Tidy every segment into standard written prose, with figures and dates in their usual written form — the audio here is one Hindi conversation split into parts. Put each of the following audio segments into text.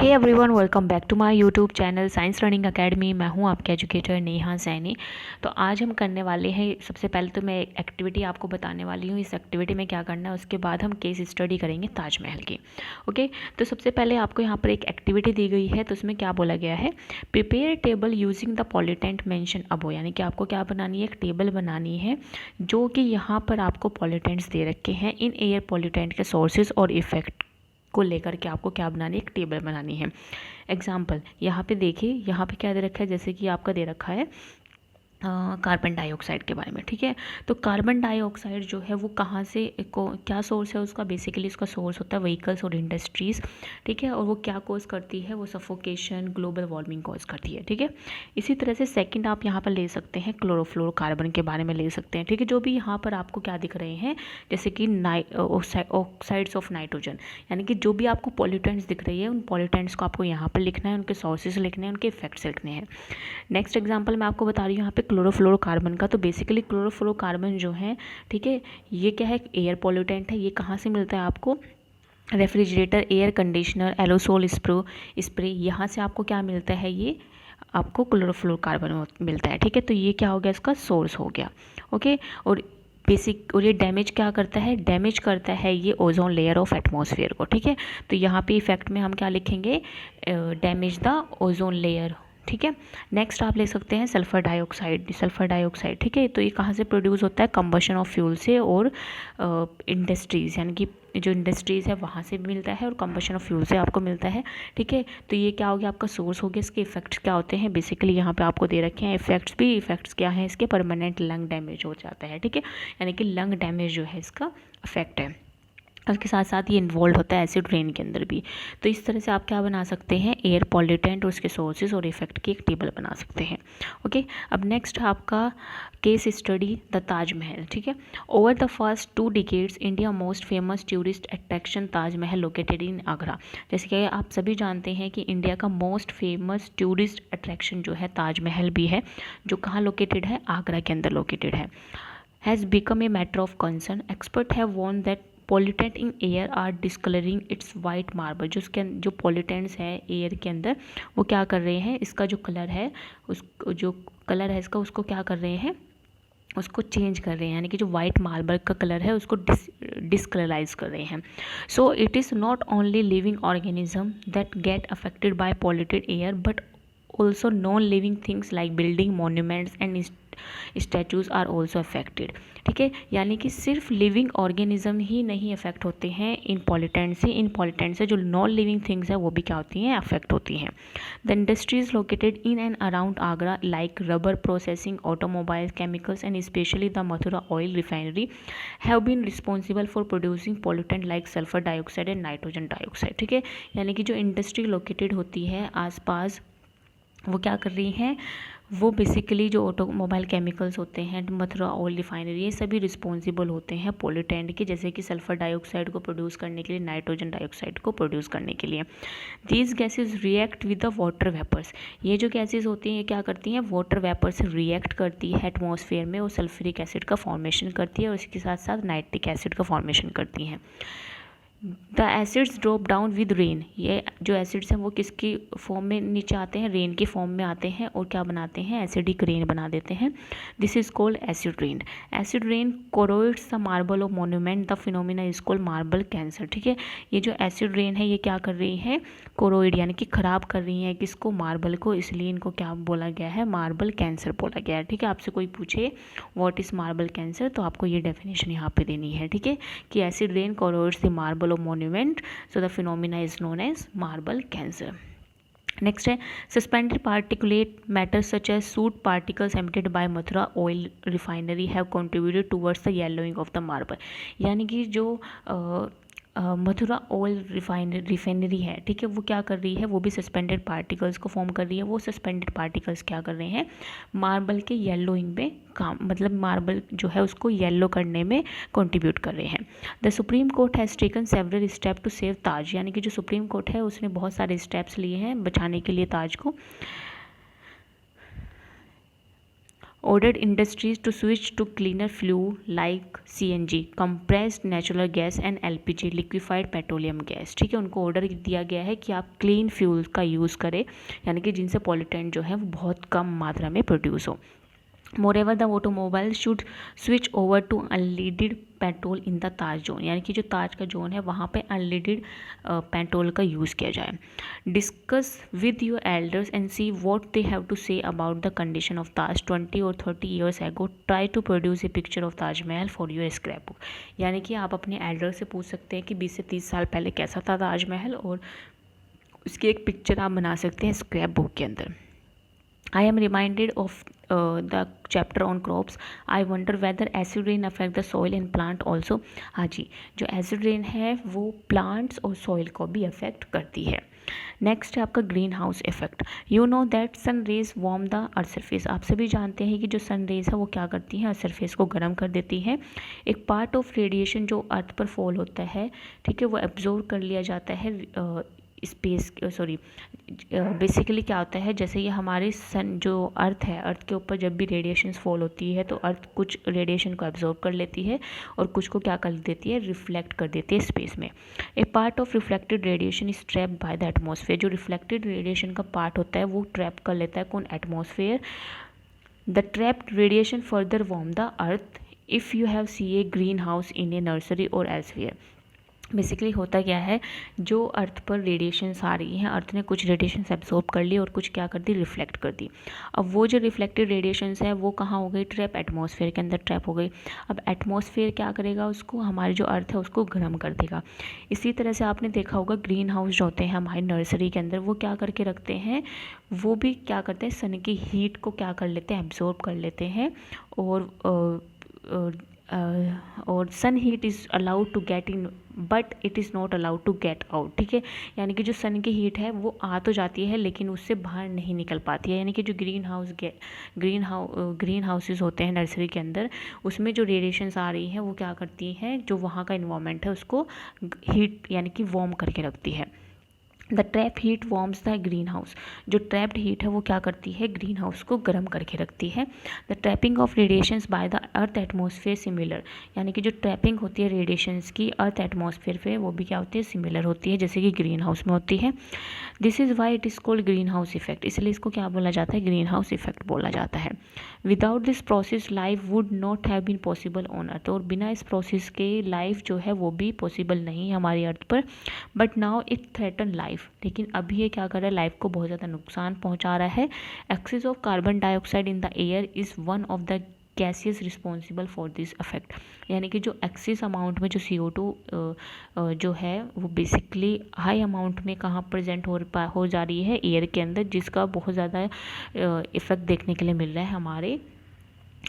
Hey everyone, welcome back to my YouTube channel Science Learning Academy. मैं हूं आपके एजुकेटर नेहा सैनी। तो आज हम करने वाले हैं, सबसे पहले तो मैं एक एक्टिविटी आपको बताने वाली हूं। इस एक्टिविटी में क्या करना है, उसके बाद हम केस स्टडी करेंगे ताजमहल की। ओके, तो सबसे पहले आपको यहाँ पर एक एक्टिविटी दी गई है। तो उसमें क्या बोला गया है, prepare table using the pollutant mention above, यानी कि आपको क्या बनानी है, एक टेबल बनानी है जो कि यहाँ पर आपको पॉलिटेंट्स दे रखे हैं इन एयर पॉलिटेंट के सोर्सेज और इफेक्ट को लेकर के आपको क्या बनानी है, एक टेबल बनानी है। एग्जाम्पल यहाँ पे देखिए, यहाँ पे क्या दे रखा है, जैसे कि आपका दे रखा है कार्बन डाइऑक्साइड के बारे में। ठीक है, तो कार्बन डाइऑक्साइड जो है वो कहाँ से क्या सोर्स है उसका, बेसिकली उसका सोर्स होता है व्हीकल्स और इंडस्ट्रीज़। ठीक है, और वो क्या कॉज करती है, वो सफोकेशन, ग्लोबल वार्मिंग कॉज करती है। ठीक है, इसी तरह से सेकंड आप यहाँ पर ले सकते हैं क्लोरोफ्लोरोकार्बन के बारे में ले सकते हैं। ठीक है, जो भी यहाँ पर आपको क्या दिख रहे हैं, जैसे कि ऑक्साइड्स ऑफ नाइट्रोजन, यानी कि जो भी आपको पॉल्यूटेंट्स दिख रही है, उन पॉल्यूटेंट्स को आपको यहाँ पर लिखना है, उनके सोर्सेज लिखने हैं, उनके इफेक्ट्स लिखने हैं। नेक्स्ट एग्जाम्पल मैं आपको बता रही हूँ यहाँ पे क्लोरोफ्लोरोकार्बन का। तो बेसिकली क्लोरोफ्लोरोकार्बन जो है, ठीक है, ये क्या है, एयर पॉल्यूटेंट है। ये कहाँ से मिलता है आपको, refrigerator, air conditioner, aerosol spray, यहाँ से आपको क्या मिलता है, ये आपको क्लोरोफ्लोरोकार्बन मिलता है। ठीक है, तो ये क्या हो गया, इसका सोर्स हो गया। ओके, और ये डैमेज क्या करता है, डैमेज करता है ये ओजोन लेयर ऑफ एटमॉस्फेयर को। ठीक है, तो यहाँ पे इफेक्ट में हम क्या लिखेंगे, डैमेज द ओजोन लेयर। ठीक है, नेक्स्ट आप ले सकते हैं सल्फर डाइऑक्साइड। ठीक है, तो ये कहाँ से प्रोड्यूस होता है, कंबशन ऑफ फ्यूल से और इंडस्ट्रीज़, यानी कि जो इंडस्ट्रीज़ है वहाँ से भी मिलता है और कंबशन ऑफ फ्यूल से आपको मिलता है। ठीक है, तो ये क्या हो गया, आपका सोर्स हो गया। इसके इफेक्ट्स क्या होते हैं, बेसिकली यहाँ पे आपको दे रखे हैं इफेक्ट्स क्या है इसके, परमानेंट लंग डैमेज हो जाता है। ठीक है, यानी कि लंग डैमेज जो है इसका इफेक्ट है। उसके साथ साथ ये इन्वॉल्व होता है एसिड रेन के अंदर भी। तो इस तरह से आप क्या बना सकते हैं, एयर पॉल्यूटेंट और उसके सोर्सेज और इफेक्ट की एक टेबल बना सकते हैं। ओके, अब नेक्स्ट आपका केस स्टडी द ताजमहल। ठीक है, over the first 2 decades India most famous tourist attraction Taj Mahal located in Agra. जैसे कि आप सभी जानते हैं कि इंडिया का मोस्ट फेमस टूरिस्ट अट्रैक्शन जो है ताजमहल भी है, जो कहाँ लोकेटेड है, आगरा के अंदर लोकेटेड है। Has become a matter of concern, expert have warned that pollutant in air are discolouring its white marble. जो पॉल्यूटेंट्स है एयर के अंदर, वो क्या कर रहे हैं, इसका जो कलर है, उसको क्या कर रहे हैं, उसको चेंज कर रहे हैं, यानी कि जो वाइट मार्बल का कलर है उसको डिस्कलराइज कर रहे हैं। So it is not only living organism that get affected by polluted air but also non living things like building, monuments and statues are also affected. ठीक है, यानी कि सिर्फ लिविंग ऑर्गेनिज्म ही नहीं अफेक्ट होते हैं इन पॉल्यूटेंट से जो नॉन लिविंग थिंग्स है वो भी क्या होती हैं, अफेक्ट होती हैं। The industries located in and around Agra like rubber processing, automobile, chemicals and specially the Mathura oil refinery have been responsible for producing pollutant like sulphur dioxide and nitrogen dioxide. ठीक है, यानी कि जो इंडस्ट्री लोकेटेड होती है आसपास, वो क्या कर रही हैं, वो बेसिकली जो ऑटोमोबाइल केमिकल्स होते हैं, मथुरा ऑयल रिफाइनरी, ये सभी रिस्पॉन्सिबल होते हैं पॉल्यूटेंट के, जैसे कि सल्फर डाइऑक्साइड को प्रोड्यूस करने के लिए, नाइट्रोजन डाइऑक्साइड को प्रोड्यूस करने के लिए। These gases react with the water vapours. ये जो गैसेज होती हैं ये क्या करती हैं, वाटर वेपर से रिएक्ट करती है एटमॉस्फेयर में और सल्फ्यूरिक एसिड का फॉर्मेशन करती है और इसके साथ साथ नाइट्रिक एसिड का फॉर्मेशन करती हैं। The acids drop down with rain. ये जो एसिड्स हैं वो किसकी फॉर्म में नीचे आते हैं, रेन की फॉर्म में आते हैं और क्या बनाते हैं, एसिडिक रेन बना देते हैं। This is called acid rain. Acid rain corrodes the marble of monument, the phenomena is called marble cancer. ठीक है, ये जो एसिड रेन है ये क्या कर रही है, कोरोइड यानी कि ख़राब कर रही है किसको, मार्बल को, इसलिए इनको क्या बोला गया है, मार्बल कैंसर बोला गया है। ठीक है, आपसे कोई पूछे व्हाट इज़ मार्बल कैंसर, तो आपको ये डेफिनेशन यहाँ पे देनी है। ठीक है, कि acid rain corrodes the marble monument, so the phenomena is known as marble cancer. Next है suspended particulate matter such as soot particles emitted by Mathura oil refinery have contributed towards the yellowing of the marble। यानी कि जो मथुरा ऑयल रिफाइनरी है, ठीक है, वो क्या कर रही है, वो भी सस्पेंडेड पार्टिकल्स को फॉर्म कर रही है। वो सस्पेंडेड पार्टिकल्स क्या कर रहे हैं, मार्बल के येलोइंग में काम, मतलब मार्बल जो है उसको येलो करने में कंट्रीब्यूट कर रहे हैं। The Supreme Court has taken several step to save Taj, यानी कि जो सुप्रीम कोर्ट है उसने बहुत सारे स्टेप्स लिए हैं बचाने के लिए ताज को। ordered industries to switch to cleaner fuel like CNG, compressed natural gas and LPG, liquefied petroleum gas। ठीक है, उनको ऑर्डर दिया गया है कि आप क्लीन फ्यूल का यूज़ करें, यानी कि जिनसे पॉल्यूटेंट जो है वो बहुत कम मात्रा में प्रोड्यूस हो। Moreover, the automobile should switch over to unleaded petrol in the Taj zone, यानी कि जो ताज का जोन है वहाँ पे अनलीडेड पेट्रोल का यूज़ किया जाए। Discuss with your elders and see what they have to say about the condition of Taj 20 or 30 years ago. Try to produce a picture of Taj Mahal for your scrapbook, यानी कि आप अपने एल्डर से पूछ सकते हैं कि 20 से 30 साल पहले कैसा था ताजमहल, और उसकी एक पिक्चर आप बना सकते हैं स्क्रैप बुक के अंदर। I am reminded of the chapter on crops. I wonder whether acid rain affect the soil and plant also। हाँ जी, जो एसिड रेन है वो प्लांट्स और सॉइल को भी अफेक्ट करती है। नेक्स्ट है आपका green house effect. You know that sun rays warm the earth surface. आप सभी जानते हैं कि जो सन रेज है वो क्या करती हैं, अर्थ सरफेस को गर्म कर देती है। एक पार्ट ऑफ रेडिएशन जो अर्थ पर फॉल होता है, ठीक है, वो एब्जॉर्ब कर लिया जाता है स्पेस, बेसिकली क्या होता है, जैसे ये हमारे सन जो अर्थ है, अर्थ के ऊपर जब भी रेडिएशन फॉल होती है तो अर्थ कुछ रेडिएशन को एब्जॉर्ब कर लेती है और कुछ को क्या कर देती है, रिफ्लेक्ट कर देती है स्पेस में। A part of reflected radiation is trapped by the atmosphere. जो रिफ्लेक्टेड रेडिएशन का पार्ट होता है वो ट्रैप कर लेता है कौन, atmosphere. The trapped radiation further warm the earth if you have see a greenhouse in a nursery or elsewhere. Basically होता क्या है, जो अर्थ पर रेडिएशंस आ रही हैं, अर्थ ने कुछ रेडिएशंस एब्जॉर्ब कर ली और कुछ क्या कर दी, रिफ्लेक्ट कर दी। अब वो जो रिफ्लेक्टेड रेडिएशंस है वो कहाँ हो गई, ट्रैप, एटमॉस्फेयर के अंदर ट्रैप हो गई। अब एटमॉस्फेयर क्या करेगा, उसको, हमारी जो अर्थ है उसको गर्म कर देगा। इसी तरह से आपने देखा होगा ग्रीन हाउस जो होते हैं हमारी नर्सरी के अंदर, वो क्या करके रखते हैं, वो भी क्या करते हैं, सन की हीट को क्या कर लेते हैं, एब्जॉर्ब कर लेते हैं। और sun heat is allowed to get in but it is not allowed to get out. ठीक है, यानी कि जो सन की हीट है वो आ तो जाती है लेकिन उससे बाहर नहीं निकल पाती है। यानी कि जो ग्रीन हाउसेस होते हैं नर्सरी के अंदर, उसमें जो रेडिएशंस आ रही हैं वो क्या करती हैं, जो वहाँ का इन्वायरमेंट है उसको हीट यानी कि वार्म करके रखती है। The trap heat warms the green house. जो ट्रैप्ड हीट है वो क्या करती है, ग्रीन हाउस को गर्म करके रखती है। The trapping of radiations by the earth atmosphere similar, यानी कि जो ट्रैपिंग होती है रेडिएशंस की अर्थ एटमॉस्फेयर पे, वो भी क्या होती है, सिमिलर होती है जैसे कि ग्रीन हाउस में होती है। This is why it is called green house effect, इसलिए इसको क्या बोला जाता है, ग्रीन हाउस इफेक्ट बोला जाता है। Without this process life would not have been possible on earth, और बिना इस प्रोसेस के लाइफ जो है वो भी पॉसिबल नहीं है हमारी अर्थ पर। But now it threaten life, लेकिन अभी ये क्या कर रहा है, लाइफ को बहुत ज़्यादा नुकसान पहुंचा रहा है। Excess of carbon dioxide in the air is one of the gases responsible for this affect, यानी कि जो एक्सेस अमाउंट में जो CO2 जो है वो बेसिकली हाई अमाउंट में कहाँ प्रेजेंट हो जा रही है, एयर के अंदर, जिसका बहुत ज़्यादा इफेक्ट देखने के लिए मिल रहा है हमारे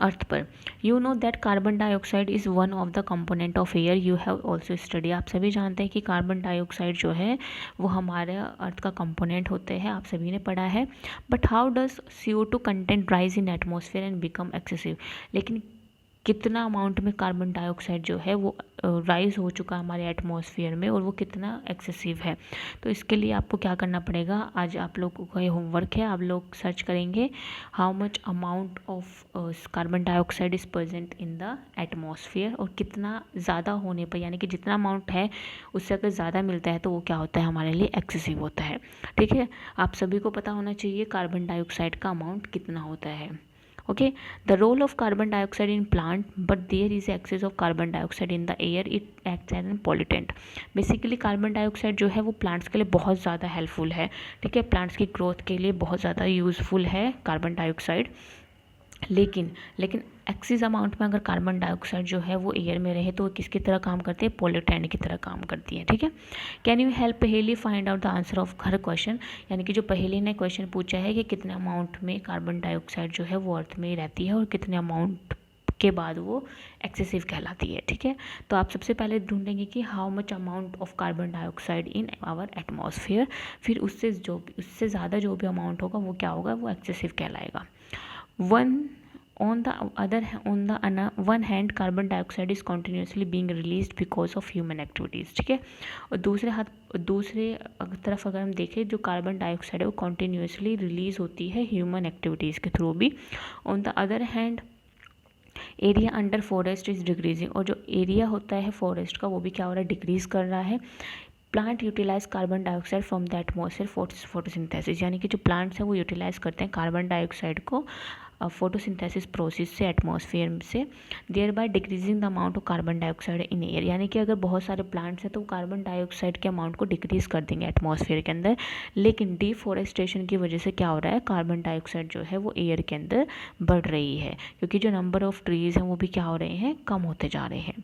अर्थ पर। You know that carbon dioxide is one of the component of air you have also study. आप सभी जानते हैं कि कार्बन डाइऑक्साइड जो है वो हमारे अर्थ का कंपोनेंट होते हैं, आप सभी ने पढ़ा है। But how does CO2 content rise in atmosphere and become excessive, लेकिन कितना अमाउंट में कार्बन डाइऑक्साइड जो है वो राइज हो चुका है हमारे एटमॉस्फेयर में और वो कितना एक्सेसिव है। तो इसके लिए आपको क्या करना पड़ेगा, आज आप लोगों का ये होमवर्क है, आप लोग सर्च करेंगे how much amount of carbon dioxide is present in the atmosphere, और कितना ज़्यादा होने पर, यानी कि जितना अमाउंट है उससे अगर ज़्यादा मिलता है तो वो क्या होता है, हमारे लिए एक्सेसिव होता है। ठीक है, आप सभी को पता होना चाहिए कार्बन डाइऑक्साइड का अमाउंट कितना होता है। Okay, the role of carbon dioxide in plant, but there is excess of carbon dioxide in the air, it acts as an pollutant। Basically carbon dioxide जो है वो प्लांट्स के लिए बहुत ज़्यादा हेल्पफुल है। ठीक है, प्लांट्स की ग्रोथ के लिए बहुत ज़्यादा यूज़फुल है कार्बन डाइऑक्साइड, लेकिन एक्सिस अमाउंट में अगर कार्बन डाइऑक्साइड जो है वो एयर में रहे तो वो किसकी तरह काम करती है, पोल्यूटेंट की तरह काम करती है। ठीक है, कैन यू हेल्प पहेली find out the answer of her question, यानी कि जो पहेली ने क्वेश्चन पूछा है कि कितने अमाउंट में कार्बन डाइऑक्साइड जो है वो अर्थ में रहती है और कितने अमाउंट के बाद वो एक्सेसिव कहलाती है। ठीक है, तो आप सबसे पहले ढूंढेंगे कि how much amount of carbon dioxide in our atmosphere, फिर उससे ज़्यादा जो भी अमाउंट होगा वो क्या होगा, वो एक्सेसिव कहलाएगा। on the one hand carbon dioxide is continuously being released because of human activities, ठीक है। और दूसरे तरफ अगर हम देखें, जो कार्बन डाइऑक्साइड है वो कॉन्टीन्यूसली रिलीज़ होती है ह्यूमन एक्टिविटीज़ के थ्रू भी। On the other hand area under forest is decreasing, और जो एरिया होता है फॉरेस्ट का वो भी क्या हो रहा है, डिक्रीज़ कर रहा है। Plant utilise carbon dioxide from the atmosphere photosynthesis, यानी कि जो प्लांट्स हैं वो यूटिलाइज करते हैं कार्बन डाइऑक्साइड को फोटोसिंथेसिस प्रोसेस से, एटमॉस्फेयर से, thereby decreasing the amount of carbon dioxide in air, यानी कि अगर बहुत सारे प्लांट्स हैं तो कार्बन डाइऑक्साइड के अमाउंट को डिक्रीज कर देंगे एटमॉस्फेयर के अंदर। लेकिन डिफॉरेस्टेशन की वजह से क्या हो रहा है, कार्बन डाइऑक्साइड जो है वो एयर के अंदर बढ़ रही है, क्योंकि जो नंबर ऑफ ट्रीज़ हैं वो भी क्या हो रहे हैं, कम होते जा रहे हैं,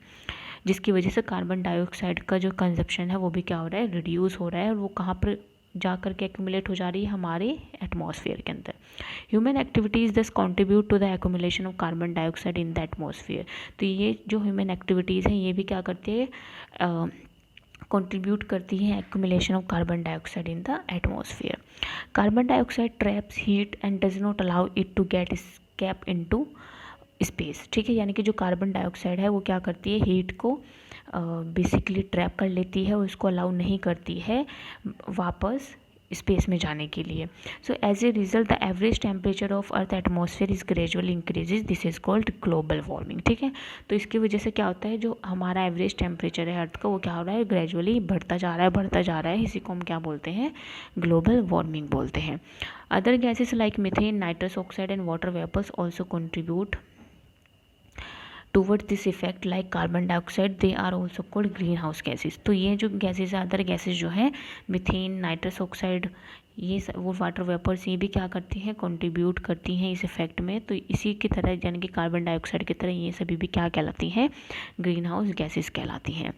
जिसकी वजह से कार्बन डाइऑक्साइड का जो कंजप्शन है वो भी क्या हो रहा है, रिड्यूस हो रहा है, और वो कहाँ पर जा कर के एक्यूमुलेट हो जा रही है, हमारे एटमॉस्फेयर के अंदर। Human activities thus contribute to the accumulation of carbon dioxide in the atmosphere, तो ये जो ह्यूमन एक्टिविटीज़ हैं ये भी क्या करती है, कंट्रीब्यूट करती हैं accumulation of carbon dioxide in the atmosphere. Carbon dioxide traps heat and does not allow it to get escape into space, ठीक है। यानी कि जो कार्बन डाइऑक्साइड है वो क्या करती है, हीट को बेसिकली ट्रैप कर लेती है, उसको अलाउ नहीं करती है वापस स्पेस में जाने के लिए। So as a result the average temperature of earth atmosphere is gradually increases, this is called global warming, ठीक है। तो इसकी वजह से क्या होता है, जो हमारा एवरेज टेम्परेचर है अर्थ का वो क्या हो रहा है, ग्रेजुअली बढ़ता जा रहा है, इसी को हम क्या बोलते हैं, ग्लोबल वार्मिंग बोलते हैं। Other gases like methane, nitrous oxide and water vapours also contribute towards this effect like carbon dioxide, they are also called green house gases. तो ये जो गैसेज है, अदर गैसेज जो है, मीथेन, नाइट्रस ऑक्साइड, ये वो वाटर वेपर्स, ये भी क्या करती हैं, कंट्रीब्यूट करती हैं इस इफेक्ट में। तो इसी की तरह यानी कि कार्बन डाइऑक्साइड की तरह ये सभी भी क्या कहलाती हैं, ग्रीन हाउस गैसेज कहलाती हैं।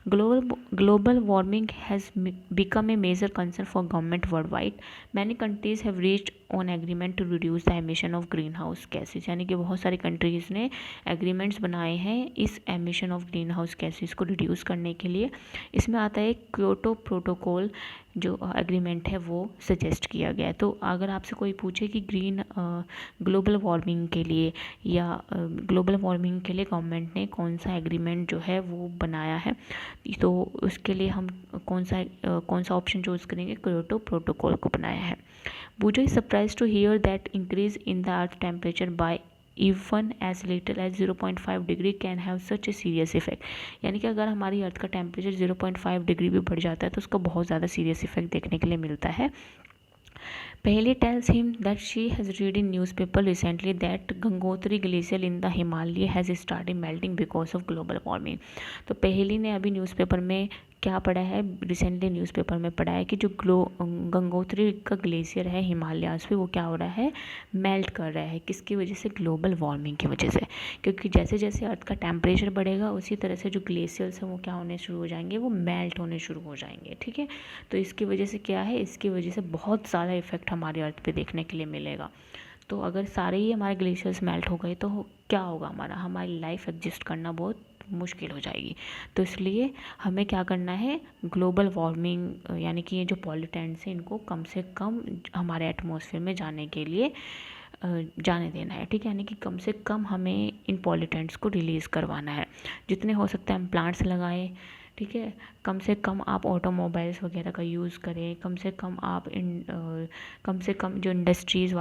Global warming has become a major concern for government world wide, many countries have reached on agreement to reduce the emission of green house gases, यानी कि बहुत सारी कंट्रीज़ ने एग्रीमेंट्स बनाए हैं इस emission of green house gases को रिड्यूस करने के लिए। इसमें आता है क्योटो प्रोटोकॉल, जो एग्रीमेंट है वो सजेस्ट किया गया है। तो अगर आपसे कोई पूछे कि ग्लोबल वार्मिंग के लिए गवर्नमेंट ने कौन सा एग्रीमेंट जो है वो बनाया है, तो उसके लिए हम कौन सा ऑप्शन चूज़ करेंगे, क्योटो प्रोटोकॉल को बनाया है। बूजो is surprise to hear that increase in the earth temperature by even as little as 0.5 degree can have such a serious effect, यानी कि अगर हमारी अर्थ का टेम्परेचर 0.5 डिग्री भी बढ़ जाता है तो उसका बहुत ज़्यादा सीरियस इफेक्ट देखने के लिए मिलता है। Paheli tells him that she has read in newspaper recently that Gangotri glacier in the Himalaya has started melting because of global warming। तो पहेली ने अभी न्यूज़पेपर में क्या पढ़ा है, रिसेंटली न्यूज़पेपर में पढ़ा है कि जो गंगोत्री का ग्लेशियर है हिमालयाज पे, वो क्या हो रहा है, मेल्ट कर रहा है। किसकी वजह से, ग्लोबल वार्मिंग की वजह से, क्योंकि जैसे जैसे अर्थ का टेम्परेचर बढ़ेगा उसी तरह से जो ग्लेशियर्स हैं वो क्या होने शुरू हो जाएंगे, वो मेल्ट होने शुरू हो जाएंगे, ठीक है। तो इसकी वजह से क्या है, इसकी वजह से बहुत ज़्यादा इफेक्ट हमारे अर्थ पे देखने के लिए मिलेगा। तो अगर सारे ही हमारे ग्लेशियर्स मेल्ट हो गए तो क्या होगा, हमारी लाइफ एग्जिस्ट करना बहुत मुश्किल हो जाएगी। तो इसलिए हमें क्या करना है, ग्लोबल वार्मिंग यानी कि ये जो पॉल्यूटेंट्स हैं इनको कम से कम हमारे एटमॉस्फेयर में जाने के लिए जाने देना है, ठीक है। यानी कि कम से कम हमें इन पॉल्यूटेंट्स को रिलीज़ करवाना है। जितने हो सकता है हम प्लांट्स लगाएं, ठीक है। कम से कम आप ऑटोमोबाइल्स वगैरह का यूज़ करें, कम से कम आप कम से कम जो इंडस्ट्रीज़